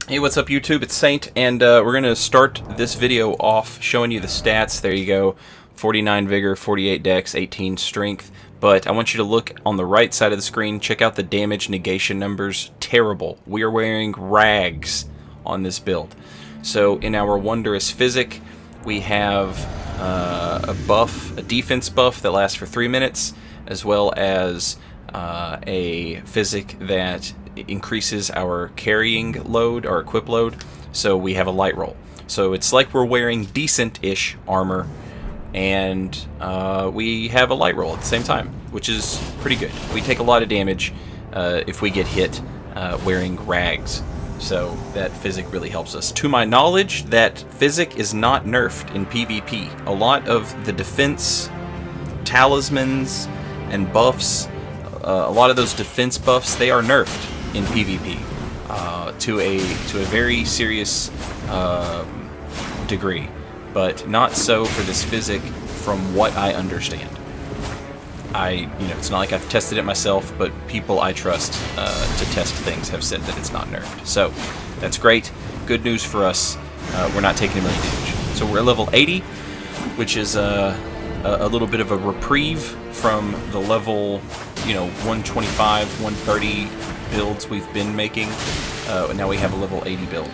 Hey, what's up YouTube? It's Saint, and we're going to start this video off showing you the stats. There you go. 49 Vigor, 48 Dex, 18 Strength. But I want you to look on the right side of the screen. Check out the damage negation numbers. Terrible. We are wearing rags on this build. So in our Wondrous Physic, we have a buff, a defense buff that lasts for 3 minutes, as well as a Physic that increases our carrying load, our equip load, so we have a light roll. So it's like we're wearing decent-ish armor, and we have a light roll at the same time, which is pretty good. We take a lot of damage if we get hit wearing rags, so that Physic really helps us. To my knowledge, that Physic is not nerfed in PvP. A lot of the defense talismans and buffs, a lot of those defense buffs, they are nerfed in PvP to a very serious degree, but not so for this Physic, from what I understand. It's not like I've tested it myself, but people I trust to test things have said that it's not nerfed. So that's great. Good news for us. We're not taking a million damage. So we're at level 80, which is a little bit of a reprieve from the level 125, 130 builds we've been making. Now we have a level 80 build,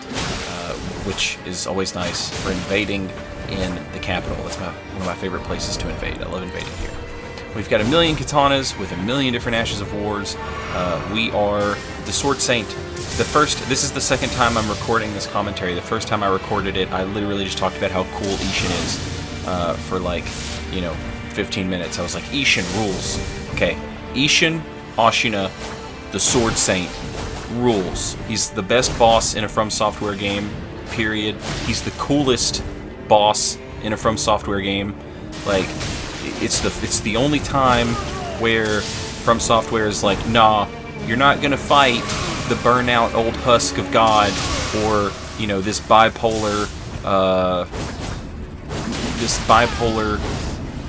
which is always nice for invading in the capital. That's one of my favorite places to invade. I love invading here. We've got a million katanas with a million different Ashes of Wars. We are the Sword Saint. This is the second time I'm recording this commentary. The first time I recorded it, I literally just talked about how cool Ishin is for like, 15 minutes. I was like, Ishin rules. Okay, Ishin Ashina, the Sword Saint, rules. He's the best boss in a From Software game, period. He's the coolest boss in a From Software game. Like, it's the only time where From Software is like, nah, you're not gonna fight the burnout old husk of God, or this bipolar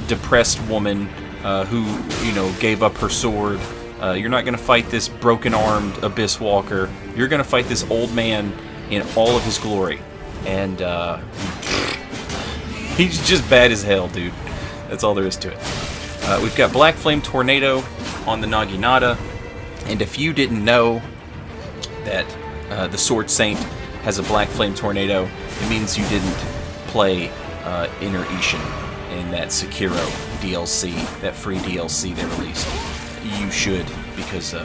depressed woman who gave up her sword. You're not going to fight this broken-armed Abyss Walker. You're going to fight this old man in all of his glory. And he's just bad as hell, dude. That's all there is to it. We've got Black Flame Tornado on the Naginata. And if you didn't know that the Sword Saint has a Black Flame Tornado, it means you didn't play Inner Ishin in that Sekiro DLC, that free DLC they released. You should, because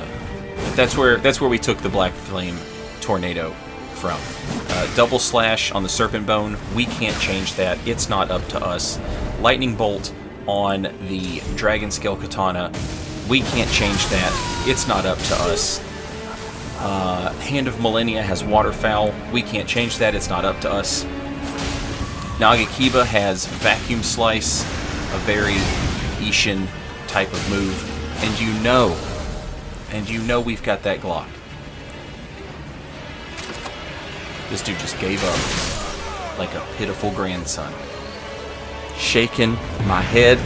that's where we took the Black Flame Tornado from. Double slash on the Serpent Bone, we can't change that. It's not up to us. Lightning Bolt on the Dragon Scale Katana, we can't change that. It's not up to us. Hand of Millennia has Waterfowl. We can't change that. It's not up to us. Nagakiba has Vacuum Slice, a very Ishin type of move. And you know we've got that Glock. This dude just gave up like a pitiful grandson. Shaking my head.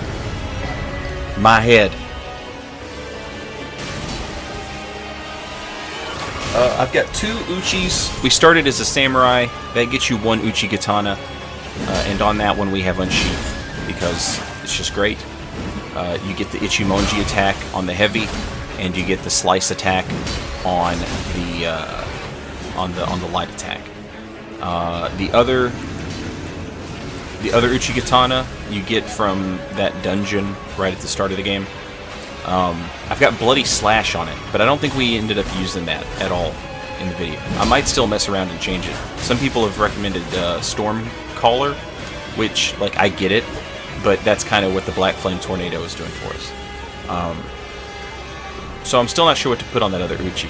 I've got 2 Uchis. We started as a samurai. That gets you 1 Uchi katana. And on that one we have Unsheath, because it's just great. You get the Ichimonji attack on the heavy, and you get the slice attack on the light attack. The other Uchi katana you get from that dungeon right at the start of the game. I've got Bloody Slash on it, but I don't think we ended up using that at all in the video. I might still mess around and change it. Some people have recommended Storm Caller, which, like, I get it, but that's kind of what the Black Flame Tornado is doing for us. So I'm still not sure what to put on that other Uchi.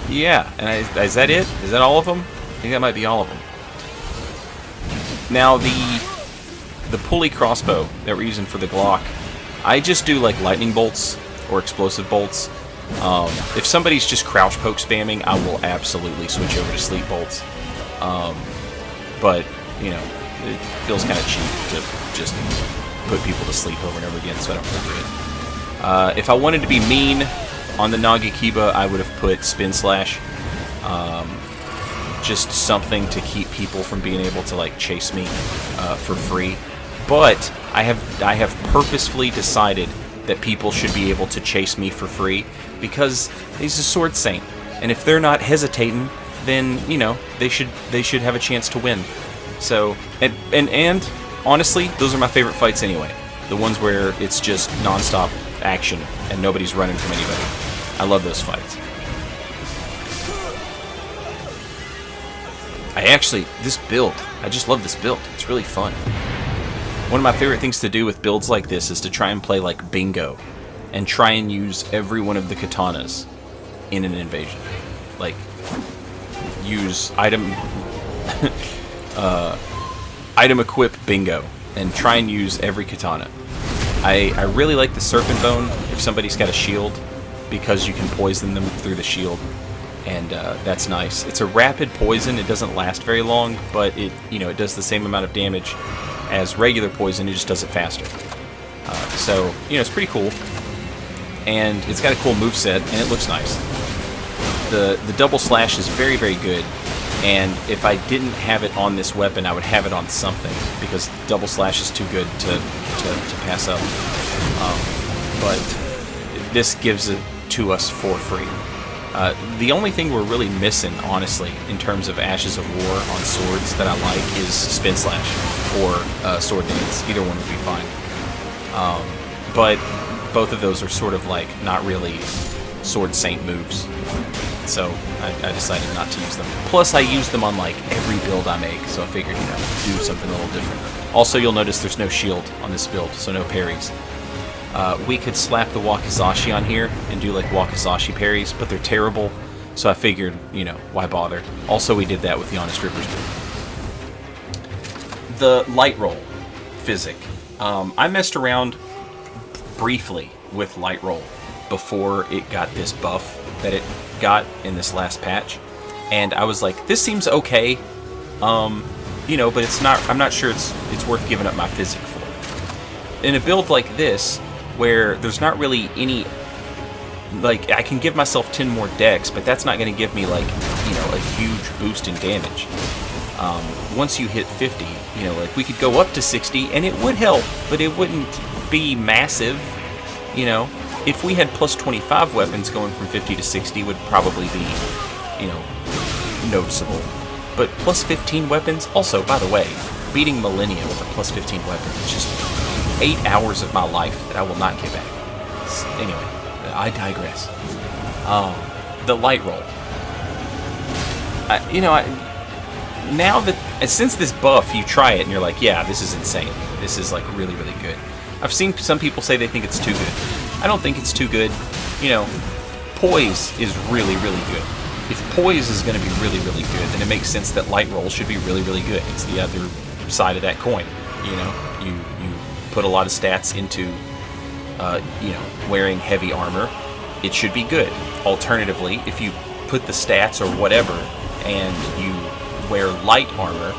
Yeah, and is that it? Is that all of them? I think that might be all of them. Now, the pulley crossbow that we're using for the Glock, I just do, like, lightning bolts or explosive bolts. If somebody's just crouch poke spamming, I will absolutely switch over to sleep bolts. But, it feels kind of cheap to just put people to sleep over and over again, so I don't really do it. If I wanted to be mean on the Nagakiba, I would have put Spin Slash. just something to keep people from being able to like chase me for free. But I have purposefully decided that people should be able to chase me for free because he's a sword saint, and if they're not hesitating, then you know they should have a chance to win. So and honestly, those are my favorite fights anyway. The ones where it's just non-stop action and nobody's running from anybody. I love those fights. This build, I just love this build. It's really fun. One of my favorite things to do with builds like this is to try and play like bingo and try and use every one of the katanas in an invasion. Like, use item item equip bingo and try and use every katana. I really like the Serpent Bone if somebody's got a shield, because you can poison them through the shield, and that's nice. It's a rapid poison. It doesn't last very long, but it does the same amount of damage as regular poison. It just does it faster. So it's pretty cool, and it's got a cool moveset, and it looks nice. The double slash is very, very good, and if I didn't have it on this weapon, I would have it on something, because double slash is too good to pass up. But this gives it to us for free. The only thing we're really missing, honestly, in terms of Ashes of War on swords that I like is Spin Slash or Sword Dance. Either one would be fine. But both of those are sort of like not really Sword Saint moves. So I decided not to use them. Plus, I use them on like every build I make, so I figured, do something a little different. Also, you'll notice there's no shield on this build, so no parries. We could slap the Wakizashi on here and do like Wakizashi parries, but they're terrible, so I figured, why bother? Also, we did that with the Honest Rippers build. The light roll physic. I messed around briefly with light roll before it got this buff that it got in this last patch, and I was like, this seems okay, but it's not. I'm not sure it's worth giving up my physic for. In a build like this, where there's not really any, like, I can give myself 10 more dex, but that's not going to give me like a huge boost in damage. Once you hit 50, like we could go up to 60, and it would help, but it wouldn't be massive. If we had plus 25 weapons going from 50 to 60 would probably be, noticeable. But plus 15 weapons, also, by the way, beating Millennia with a plus 15 weapon is just 8 hours of my life that I will not get back. Anyway, I digress. The light roll. Now that, since this buff, you try it and you're like, yeah, this is insane. This is like really, really good. I've seen some people say they think it's too good. I don't think it's too good. Poise is really, really good. If poise is going to be really, really good, then it makes sense that light roll should be really, really good. It's the other side of that coin. You put a lot of stats into, wearing heavy armor. It should be good. Alternatively, if you put the stats or whatever, and you wear light armor,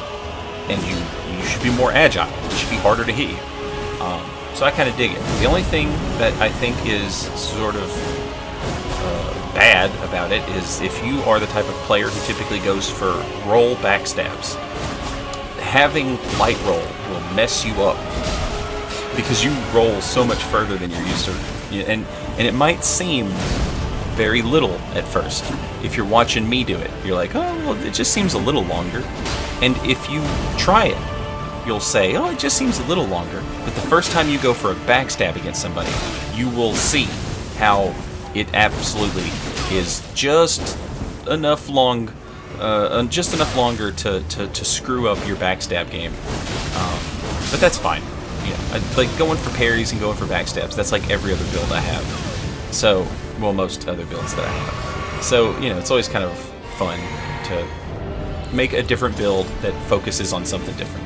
and you should be more agile. It should be harder to hit you. So I kind of dig it. The only thing that I think is sort of bad about it is if you are the type of player who typically goes for roll backstabs, having light roll will mess you up because you roll so much further than you're used to. And it might seem very little at first. If you're watching me do it, you're like, oh, well, it just seems a little longer. And if you try it, you'll say, oh, it just seems a little longer. But the first time you go for a backstab against somebody, you will see how it absolutely is just enough longer to screw up your backstab game. But that's fine. Like going for parries and going for backstabs, that's like every other build I have. So, well, most other builds that I have. So, it's always kind of fun to make a different build that focuses on something different.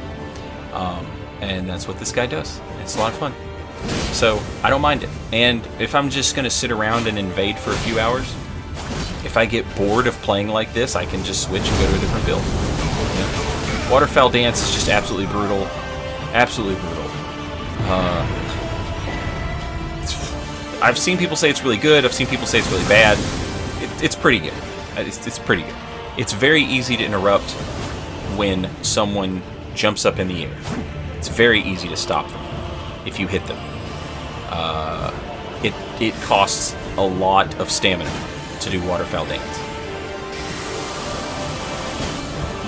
And that's what this guy does. It's a lot of fun. So, I don't mind it. And if I'm just going to sit around and invade for a few hours, if I get bored of playing like this, I can just switch and go to a different build. Waterfowl Dance is just absolutely brutal. Absolutely brutal. I've seen people say it's really good. I've seen people say it's really bad. It's pretty good. It's pretty good. It's very easy to interrupt when someone jumps up in the air. It's very easy to stop them if you hit them. It costs a lot of stamina to do waterfowl dance.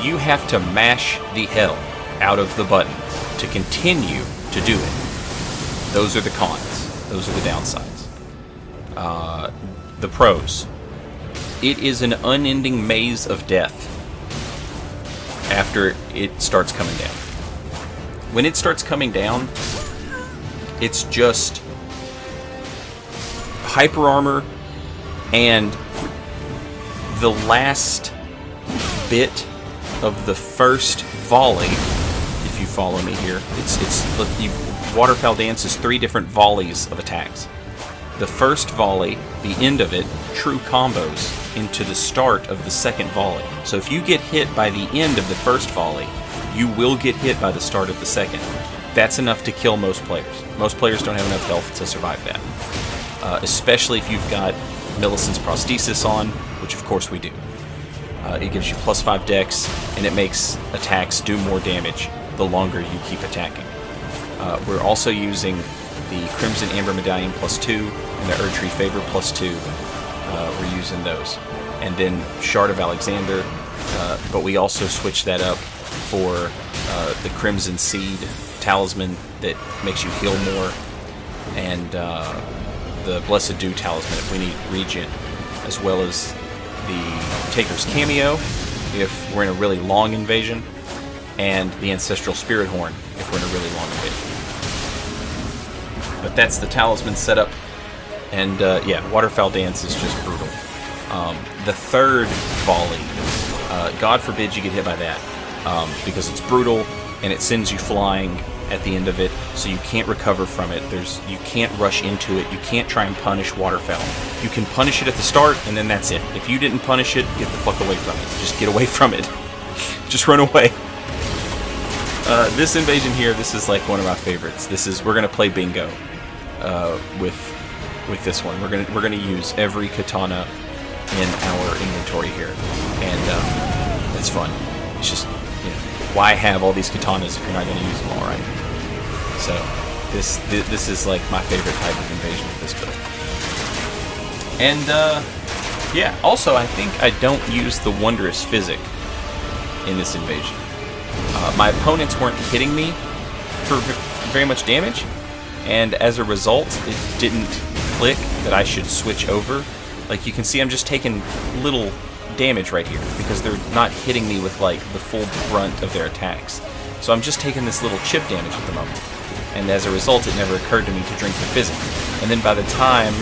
You have to mash the hell out of the button to continue to do it. Those are the cons. Those are the downsides. The pros. It is an unending maze of death after it starts coming down. When it starts coming down, it's just hyper armor and the last bit of the first volley. If you follow me here, waterfowl dance is 3 different volleys of attacks. The first volley, the end of it, true combos into the start of the second volley. So if you get hit by the end of the first volley, you will get hit by the start of the second. That's enough to kill most players. Most players don't have enough health to survive that. Especially if you've got Millicent's prosthesis on, which of course we do. It gives you +5 dex, and it makes attacks do more damage the longer you keep attacking. We're also using the Crimson Amber Medallion +2 and the Erdtree Favor +2. We're using those. And then Shard of Alexander, but we also switch that up for the Crimson Seed Talisman that makes you heal more, and the Blessed Dew Talisman if we need regen, as well as the Taker's Cameo if we're in a really long invasion, and the Ancestral Spirit Horn if we're in a really long invasion. But that's the talisman setup, and yeah, waterfowl dance is just brutal. The third volley, God forbid you get hit by that, because it's brutal and it sends you flying at the end of it, so you can't recover from it. You can't rush into it. You can't try and punish waterfowl. You can punish it at the start, and then that's it. If you didn't punish it, get the fuck away from it. Just get away from it. Just run away. This invasion here, this is like one of my favorites. We're gonna play bingo with this one. We're gonna use every katana in our inventory here, and it's fun. It's just, you know, why have all these katanas if you're not gonna use them all, right? So this is like my favorite type of invasion with this build. And yeah, also I think I don't use the Wondrous Physic in this invasion. My opponents weren't hitting me for very much damage, and as a result, it didn't click that I should switch over. Like, you can see I'm just taking little damage right here, because they're not hitting me with, like, the full brunt of their attacks. So I'm just taking this little chip damage at the moment, and as a result, it never occurred to me to drink the Physic. And then by the time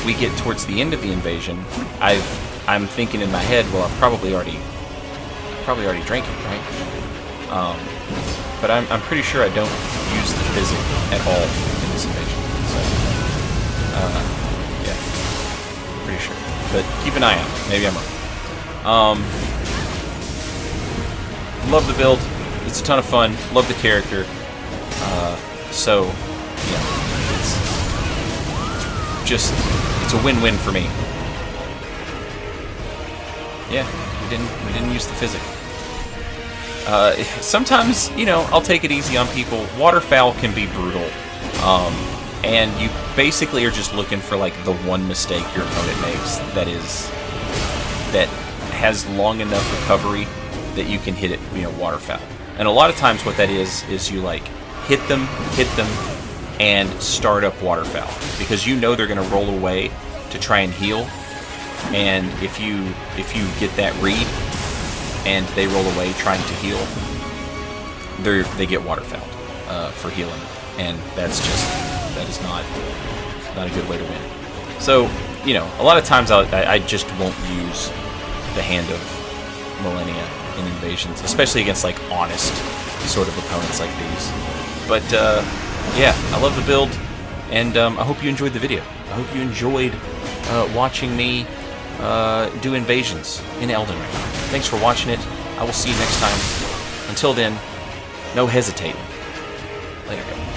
we get towards the end of the invasion, I'm thinking in my head, well, I've probably already drank it, right? But I'm pretty sure I don't use the Physic at all in this invasion. So, yeah, pretty sure. But keep an eye out. Maybe I'm wrong. Love the build. It's a ton of fun. Love the character. So, yeah, it's a win-win for me. Yeah, we didn't use the Physic. Sometimes, you know, I'll take it easy on people. Waterfowl can be brutal, and you basically are just looking for, like, the one mistake your opponent makes that has long enough recovery that you can hit it, you know, waterfowl. And a lot of times what that is you, like, hit them, and start up waterfowl, because you know they're going to roll away to try and heal, and if you get that read, and they roll away trying to heal, they get waterfouled for healing, and that is not a good way to win. So, you know, a lot of times I just won't use the Hand of Millennia in invasions, especially against, like, honest sort of opponents like these. But yeah, I love the build, and I hope you enjoyed the video. I hope you enjoyed watching me do invasions in Elden Ring. Thanks for watching it. I will see you next time. Until then, no hesitating. Later, guys.